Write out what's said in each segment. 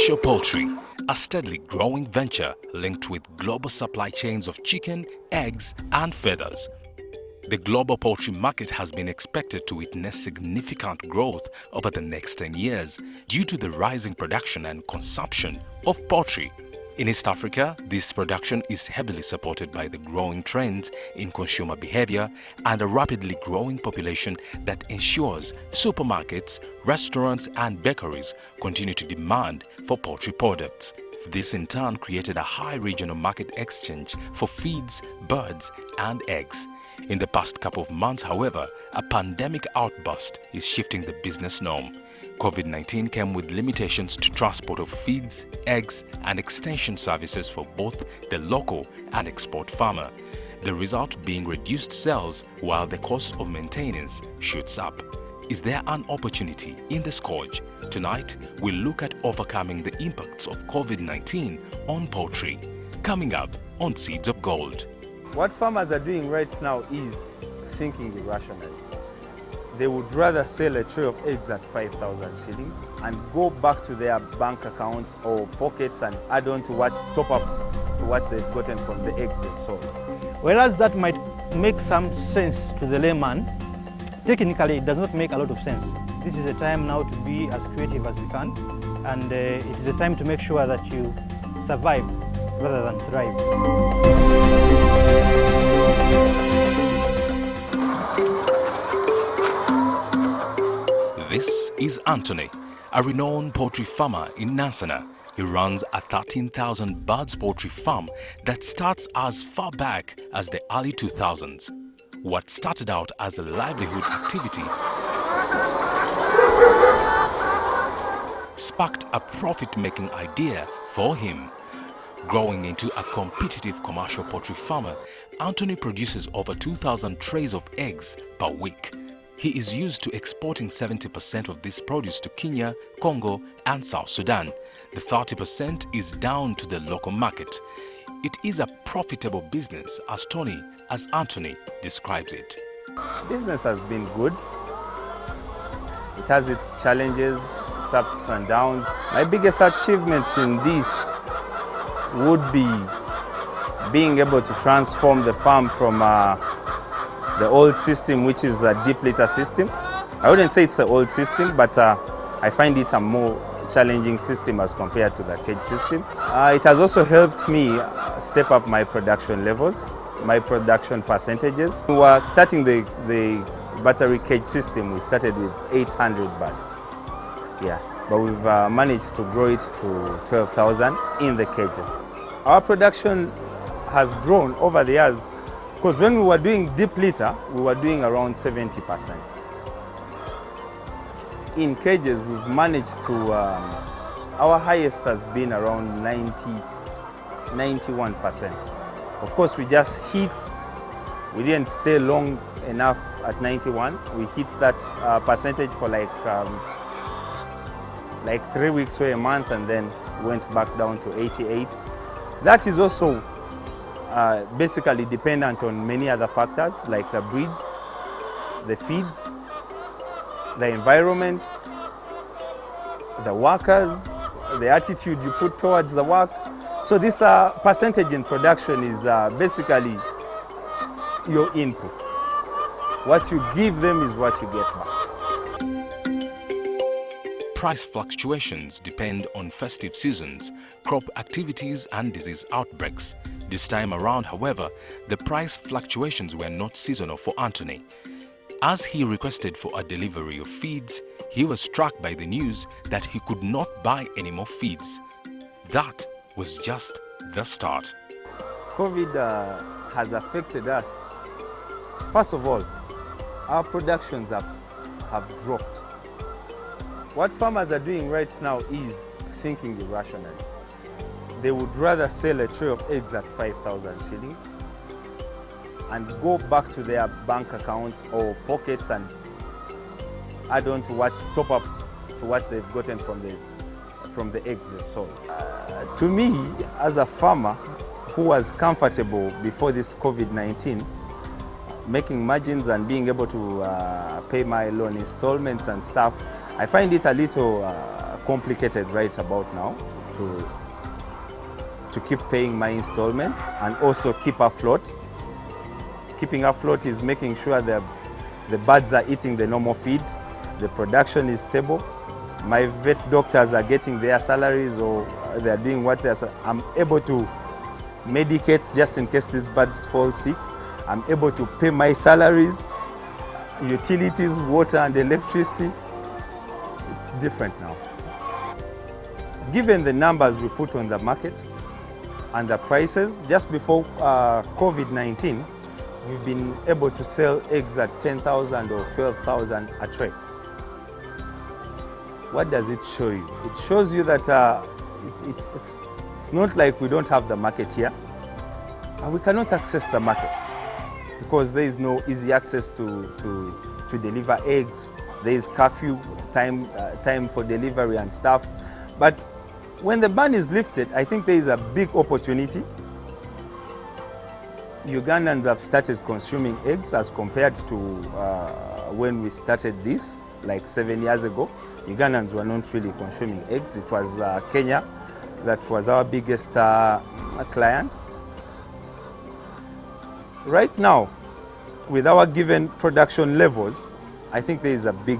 Commercial poultry, a steadily growing venture linked with global supply chains of chicken, eggs and feathers. The global poultry market has been expected to witness significant growth over the next 10 years due to the rising production and consumption of poultry. In East Africa, this production is heavily supported by the growing trends in consumer behavior and a rapidly growing population that ensures supermarkets, restaurants and bakeries continue to demand for poultry products. This in turn created a high regional market exchange for feeds, birds and eggs. In the past couple of months, however, a pandemic outburst is shifting the business norm. COVID-19 came with limitations to transport of feeds, eggs and extension services for both the local and export farmer, the result being reduced sales while the cost of maintenance shoots up. Is there an opportunity in the scourge? Tonight, we'll look at overcoming the impacts of COVID-19 on poultry. Coming up on Seeds of Gold. What farmers are doing right now is thinking irrationally. They would rather sell a tray of eggs at 5,000 shillings and go back to their bank accounts or pockets and add on to top up to what they've gotten from the eggs they've sold. Whereas that might make some sense to the layman, technically it does not make a lot of sense. This is a time now to be as creative as we can, and it is a time to make sure that you survive rather than thrive. This is Anthony, a renowned poultry farmer in Nansana. He runs a 13,000 birds poultry farm that starts as far back as the early 2000s. What started out as a livelihood activity sparked a profit-making idea for him. Growing into a competitive commercial poultry farmer, Anthony produces over 2,000 trays of eggs per week. He is used to exporting 70% of this produce to Kenya, Congo and South Sudan. The 30% is down to the local market. It is a profitable business as Anthony describes it. Business has been good. It has its challenges, its ups and downs. My biggest achievements in this would be being able to transform the farm from the old system, which is the deep litter system. I wouldn't say it's the old system, but I find it a more challenging system as compared to the cage system. It has also helped me step up my production levels, my production percentages. We were starting the battery cage system, we started with 800 birds. Yeah, but we've managed to grow it to 12,000 in the cages. Our production has grown over the years because when we were doing deep litter, we were doing around 70%. In cages, we've managed to, our highest has been around 91%. Of course, we just we didn't stay long enough at 91. We hit that percentage for like 3 weeks or a month and then went back down to 88. That is also basically dependent on many other factors like the breeds, the feeds, the environment, the workers, the attitude you put towards the work. So this percentage in production is basically your inputs. What you give them is what you get back. Price fluctuations depend on festive seasons, crop activities and disease outbreaks. This time around, however, the price fluctuations were not seasonal for Anthony. As he requested for a delivery of feeds, he was struck by the news that he could not buy any more feeds. That was just the start. COVID has affected us. First of all, our productions have dropped. What farmers are doing right now is thinking irrationally. They would rather sell a tray of eggs at 5,000 shillings and go back to their bank accounts or pockets and add on to top up to what they've gotten from the eggs they've sold. To me, as a farmer who was comfortable before this COVID-19, making margins and being able to pay my loan installments and stuff, I find it a little complicated right about now. to keep paying my installment and also keep afloat. Keeping afloat is making sure the birds are eating the normal feed, the production is stable, my vet doctors are getting their salaries or they're doing what I'm able to medicate just in case these birds fall sick. I'm able to pay my salaries, utilities, water and electricity. It's different now. Given the numbers we put on the market and the prices, just before COVID-19, we've been able to sell eggs at 10,000 or 12,000 a tray. What does it show you? It shows you that it's not like we don't have the market here, but we cannot access the market because there is no easy access to deliver eggs. There is curfew time for delivery and stuff. But when the ban is lifted, I think there is a big opportunity. Ugandans have started consuming eggs as compared to when we started this, like 7 years ago. Ugandans were not really consuming eggs. It was Kenya that was our biggest client. Right now, with our given production levels, I think there is a big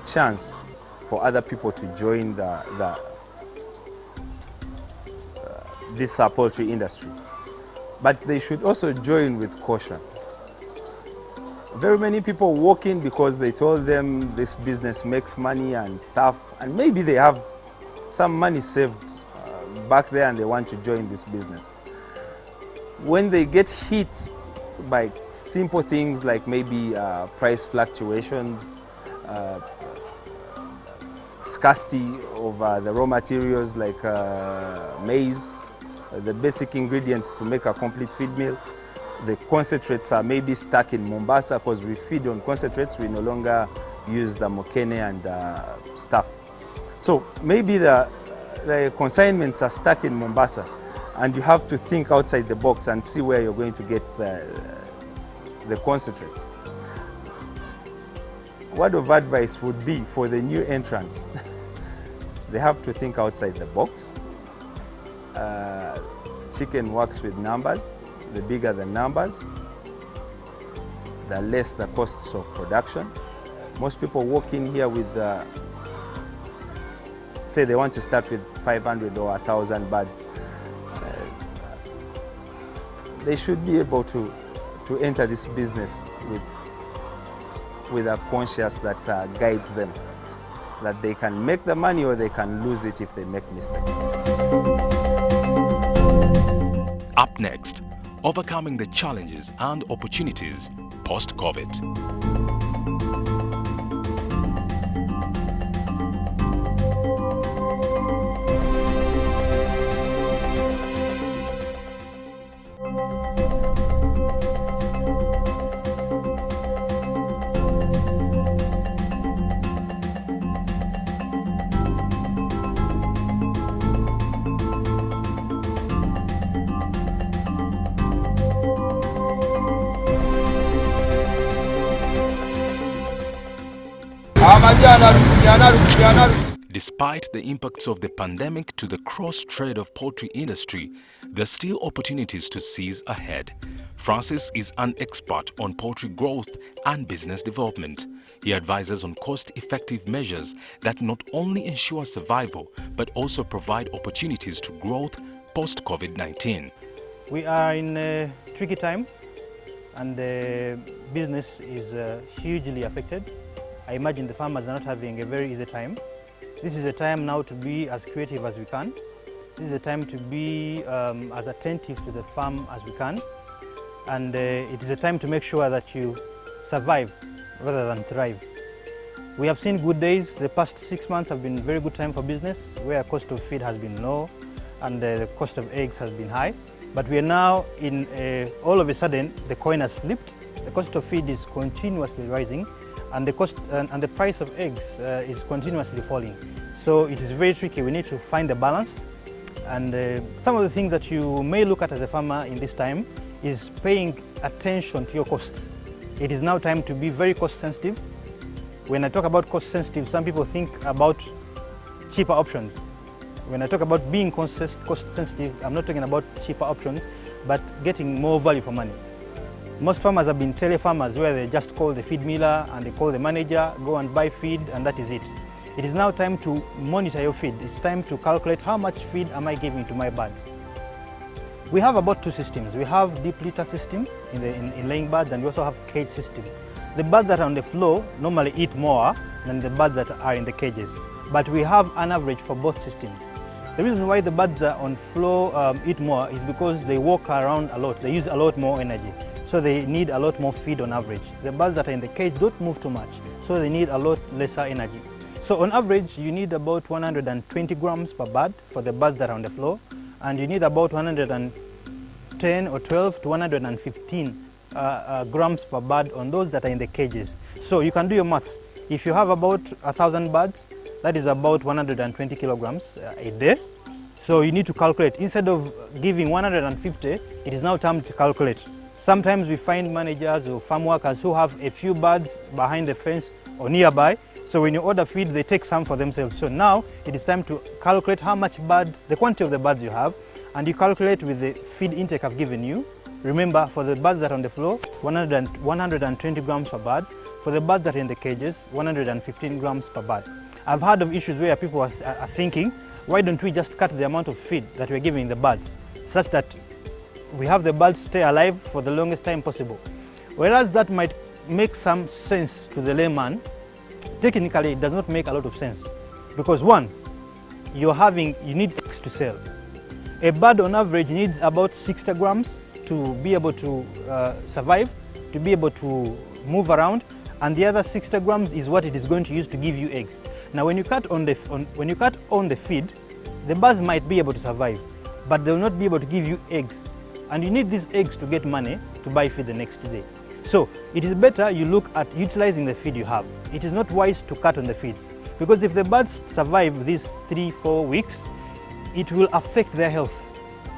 chance for other people to join this poultry industry. But they should also join with caution. Very many people walk in because they told them this business makes money and stuff, and maybe they have some money saved back there and they want to join this business. When they get hit by simple things like maybe price fluctuations, scarcity of the raw materials like maize, the basic ingredients to make a complete feed meal. The concentrates are maybe stuck in Mombasa because we feed on concentrates. We no longer use the mokene and stuff. So maybe the consignments are stuck in Mombasa and you have to think outside the box and see where you're going to get the concentrates. Word of advice would be for the new entrants, they have to think outside the box. Chicken works with numbers. The bigger the numbers, the less the costs of production. Most people walk in here with, say they want to start with 500 or 1,000 birds. They should be able to enter this business with a conscience that guides them, that they can make the money or they can lose it if they make mistakes. Up next, overcoming the challenges and opportunities post-COVID. Despite the impacts of the pandemic to the cross-trade of poultry industry, there are still opportunities to seize ahead. Francis is an expert on poultry growth and business development. He advises on cost-effective measures that not only ensure survival, but also provide opportunities to growth post-COVID-19. We are in a tricky time and the business is hugely affected. I imagine the farmers are not having a very easy time. This is a time now to be as creative as we can. This is a time to be as attentive to the farm as we can. And it is a time to make sure that you survive rather than thrive. We have seen good days. The past 6 months have been a very good time for business, where cost of feed has been low and the cost of eggs has been high. But we are now in all of a sudden, the coin has flipped. The cost of feed is continuously rising, and the cost and the price of eggs is continuously falling. So it is very tricky. We need to find the balance. And some of the things that you may look at as a farmer in this time is paying attention to your costs. It is now time to be very cost sensitive. When I talk about cost sensitive, some people think about cheaper options. When I talk about being cost sensitive, I'm not talking about cheaper options, but getting more value for money. Most farmers have been tele-farmers where they just call the feed miller and they call the manager, go and buy feed, and that is it. It is now time to monitor your feed. It's time to calculate how much feed am I giving to my birds. We have about two systems. We have deep litter system in laying birds, and we also have cage system. The birds that are on the floor normally eat more than the birds that are in the cages, but we have an average for both systems. The reason why the birds that are on floor eat more is because they walk around a lot. They use a lot more energy, so they need a lot more feed on average. The birds that are in the cage don't move too much, so they need a lot lesser energy. So on average, you need about 120 grams per bird for the birds that are on the floor, and you need about 110 or 12 to 115 grams per bird on those that are in the cages. So you can do your maths. If you have about 1,000 birds, that is about 120 kilograms a day. So you need to calculate. Instead of giving 150, it is now time to calculate. Sometimes we find managers or farm workers who have a few birds behind the fence or nearby. So when you order feed, they take some for themselves. So now it is time to calculate how much birds, the quantity of the birds you have, and you calculate with the feed intake I've given you. Remember, for the birds that are on the floor, 120 grams per bird. For the birds that are in the cages, 115 grams per bird. I've heard of issues where people are thinking, why don't we just cut the amount of feed that we're giving the birds, such that we have the birds stay alive for the longest time possible. Whereas that might make some sense to the layman, technically it does not make a lot of sense. Because one, you need eggs to sell. A bird on average needs about 60 grams to be able to survive, to be able to move around, and the other 60 grams is what it is going to use to give you eggs. Now when you cut on the feed, the birds might be able to survive, but they will not be able to give you eggs. And you need these eggs to get money to buy feed the next day. So it is better you look at utilizing the feed you have. It is not wise to cut on the feeds, because if the birds survive these 3-4 weeks, it will affect their health.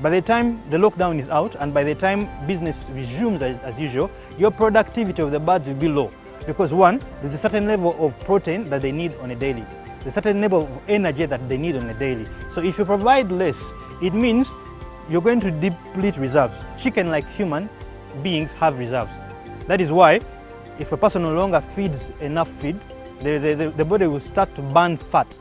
By the time the lockdown is out and by the time business resumes as usual, your productivity of the birds will be low. Because one, there's a certain level of protein that they need on a daily. There's a certain level of energy that they need on a daily. So if you provide less, it means you're going to deplete reserves. Chicken, like human beings, have reserves. That is why if a person no longer feeds enough feed, the body will start to burn fat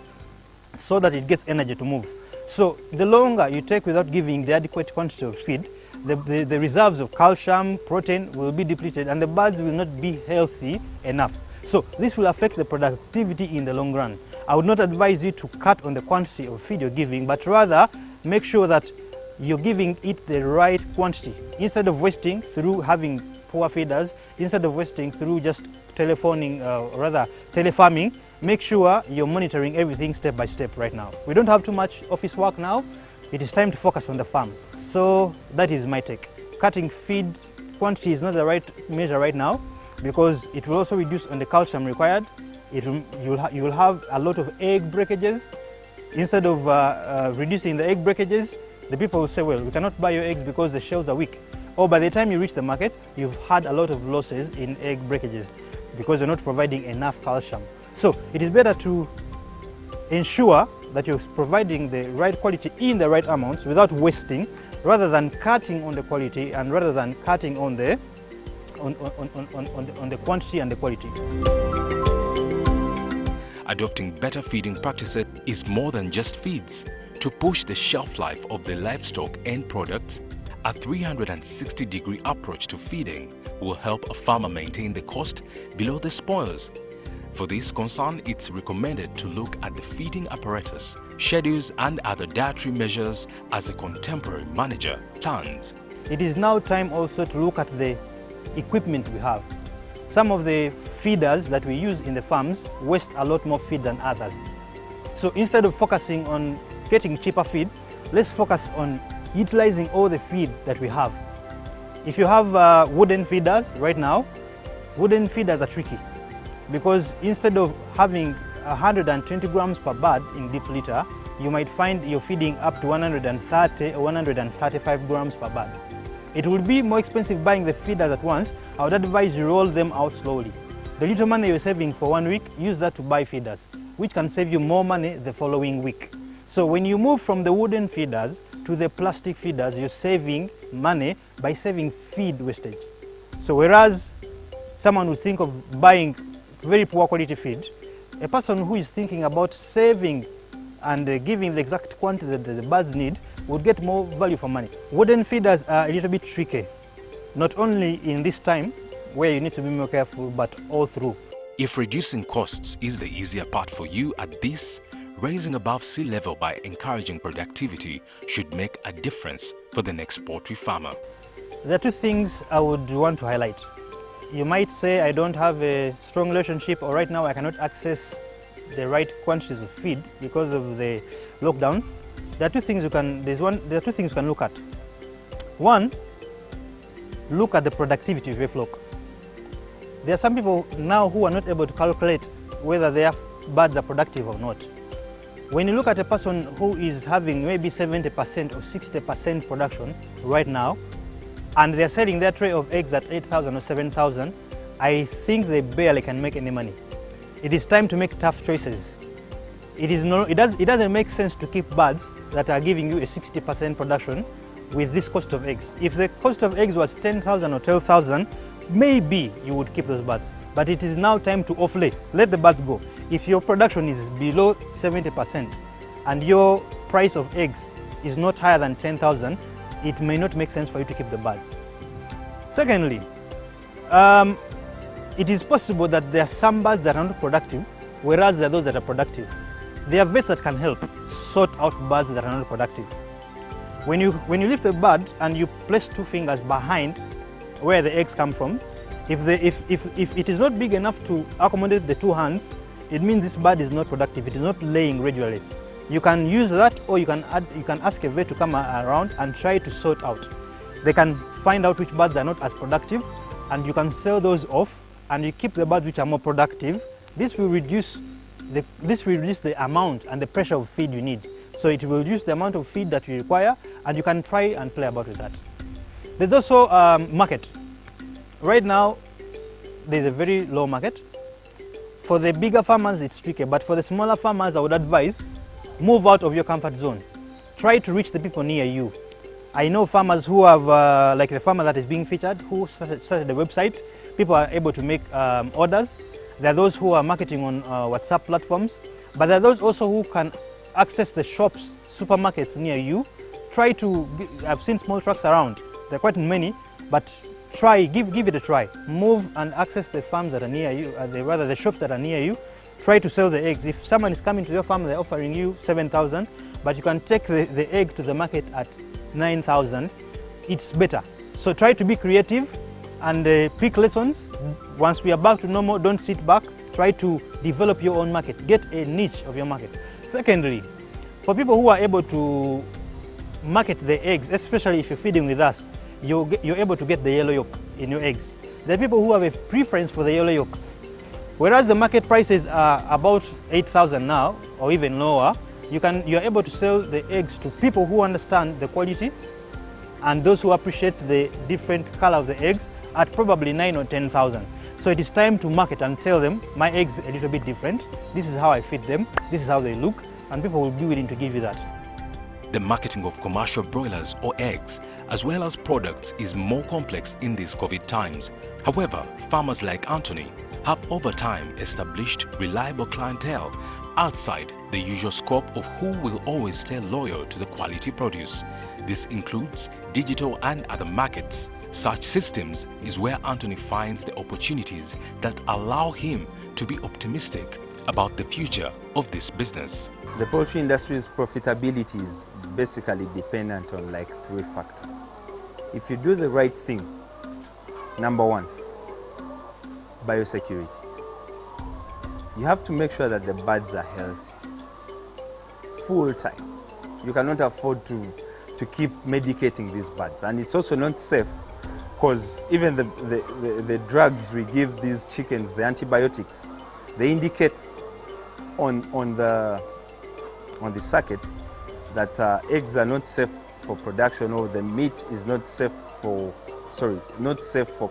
so that it gets energy to move. So the longer you take without giving the adequate quantity of feed, the reserves of calcium, protein will be depleted, and the birds will not be healthy enough. So this will affect the productivity in the long run. I would not advise you to cut on the quantity of feed you're giving, but rather make sure that you're giving it the right quantity. Instead of wasting through having poor feeders, instead of wasting through just telefarming, make sure you're monitoring everything step by step right now. We don't have too much office work now. It is time to focus on the farm. So that is my take. Cutting feed quantity is not the right measure right now, because it will also reduce on the calcium required. You will have a lot of egg breakages. Instead of reducing the egg breakages, the people will say, well, we cannot buy your eggs because the shells are weak. Or by the time you reach the market, you've had a lot of losses in egg breakages because you're not providing enough calcium. So it is better to ensure that you're providing the right quality in the right amounts without wasting, rather than cutting on the quality and rather than cutting on the quantity and the quality. Adopting better feeding practices is more than just feeds. To push the shelf life of the livestock end products, a 360-degree approach to feeding will help a farmer maintain the cost below the spoils. For this concern, it's recommended to look at the feeding apparatus, schedules and other dietary measures as a contemporary manager plans. It is now time also to look at the equipment we have. Some of the feeders that we use in the farms waste a lot more feed than others. So instead of focusing on getting cheaper feed, let's focus on utilizing all the feed that we have. If you have wooden feeders right now, wooden feeders are tricky, because instead of having 120 grams per bird in deep litter, you might find you're feeding up to 130 or 135 grams per bird. It will be more expensive buying the feeders at once. I would advise you roll them out slowly. The little money you're saving for 1 week, use that to buy feeders, which can save you more money the following week. So when you move from the wooden feeders to the plastic feeders, you're saving money by saving feed wastage. So whereas someone would think of buying very poor quality feed, a person who is thinking about saving and giving the exact quantity that the birds need would get more value for money. Wooden feeders are a little bit tricky, not only in this time where you need to be more careful, but all through. If reducing costs is the easier part for you at this, raising above sea level by encouraging productivity should make a difference for the next poultry farmer. There are two things I would want to highlight. You might say I don't have a strong relationship, or right now I cannot access the right quantities of feed because of the lockdown. There are two things you can look at. One, look at the productivity of your flock. There are some people now who are not able to calculate whether their birds are productive or not. When you look at a person who is having maybe 70% or 60% production right now, and they're selling their tray of eggs at 8,000 or 7,000, I think they barely can make any money. It is time to make tough choices. It doesn't make sense to keep birds that are giving you a 60% production with this cost of eggs. If the cost of eggs was 10,000 or 12,000, maybe you would keep those birds. But it is now time to off-lay. Let the birds go. If your production is below 70% and your price of eggs is not higher than 10,000, it may not make sense for you to keep the birds. Secondly, it is possible that there are some birds that are not productive, whereas there are those that are productive. There are vets that can help sort out birds that are not productive. When you lift a bird and you place two fingers behind where the eggs come from, if it is not big enough to accommodate the two hands, it means this bird is not productive. It is not laying regularly. You can use that, or you can ask a vet to come around and try to sort out. They can find out which birds are not as productive, and you can sell those off, and you keep the birds which are more productive. This will reduce the amount and the pressure of feed you need. So it will reduce the amount of feed that you require, and you can try and play about with that. There's also market. Right now, there's a very low market. For the bigger farmers, it's tricky, but for the smaller farmers, I would advise move out of your comfort zone. Try to reach the people near you. I know farmers who have, like the farmer that is being featured, who started the website. People are able to make orders. There are those who are marketing on WhatsApp platforms, but there are those also who can access the shops, supermarkets near you. I've seen small trucks around. There are quite many, but give it a try. Move and access the farms that are near you, rather the shops that are near you. Try to sell the eggs. If someone is coming to your farm, they're offering you 7,000, but you can take the egg to the market at 9,000, it's better. So try to be creative and pick lessons. Once we are back to normal, don't sit back. Try to develop your own market. Get a niche of your market. Secondly, for people who are able to market the eggs, especially if you're feeding with us, you're able to get the yellow yolk in your eggs. There are people who have a preference for the yellow yolk. Whereas the market prices are about 8,000 now, or even lower, you're able to sell the eggs to people who understand the quality and those who appreciate the different color of the eggs at probably 9,000 or 10,000. So it is time to market and tell them, my eggs are a little bit different. This is how I feed them. This is how they look, and people will be willing to give you that. The marketing of commercial broilers or eggs, as well as products, is more complex in these COVID times. However, farmers like Anthony have over time established reliable clientele outside the usual scope of who will always stay loyal to the quality produce. This includes digital and other markets. Such systems is where Anthony finds the opportunities that allow him to be optimistic about the future of this business. The poultry industry's profitability is basically dependent on like 3 factors. If you do the right thing, number 1, biosecurity. You have to make sure that the birds are healthy full time. You cannot afford to keep medicating these birds, and it's also not safe because even the drugs we give these chickens, the antibiotics, they indicate on the circuits that eggs are not safe for production, or the meat is not safe for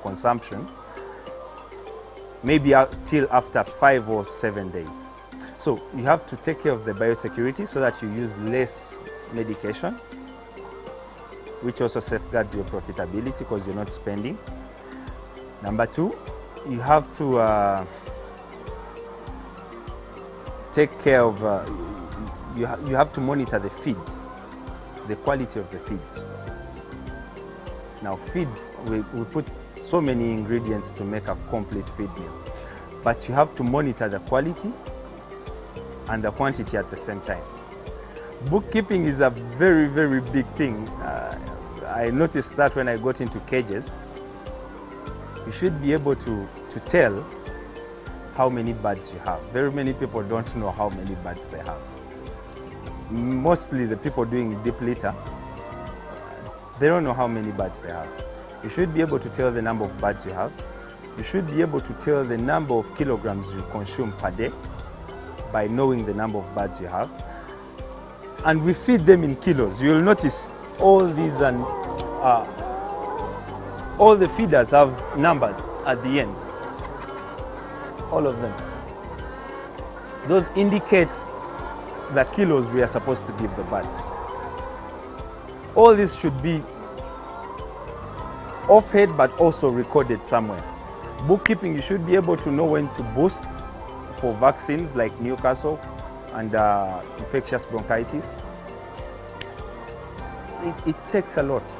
consumption, maybe till after 5 or 7 days. So you have to take care of the biosecurity so that you use less medication, which also safeguards your profitability because you're not spending. Number two, you have to take care of, you have to monitor the feeds, the quality of the feeds. Now feeds, we put so many ingredients to make a complete feed meal, but you have to monitor the quality and the quantity at the same time. Bookkeeping is a very, very big thing. I noticed that when I got into cages, you should be able to tell how many birds you have. Very many people don't know how many birds they have. Mostly the people doing deep litter, they don't know how many birds they have. You should be able to tell the number of birds you have. You should be able to tell the number of kilograms you consume per day by knowing the number of birds you have. And we feed them in kilos. You'll notice all these and all the feeders have numbers at the end. All of them. Those indicate the kilos we are supposed to give the birds. All this should be off-head but also recorded somewhere. Bookkeeping, you should be able to know when to boost for vaccines like Newcastle and infectious bronchitis. It takes a lot,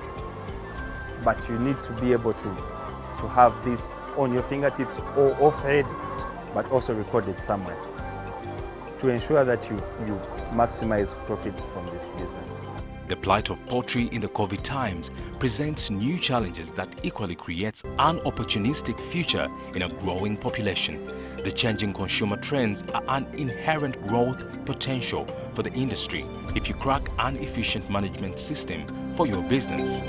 but you need to be able to have this on your fingertips or off-head, but also recorded somewhere to ensure that you maximize profits from this business. The plight of poultry in the COVID times presents new challenges that equally creates an opportunistic future in a growing population. The changing consumer trends are an inherent growth potential for the industry if you crack an efficient management system for your business.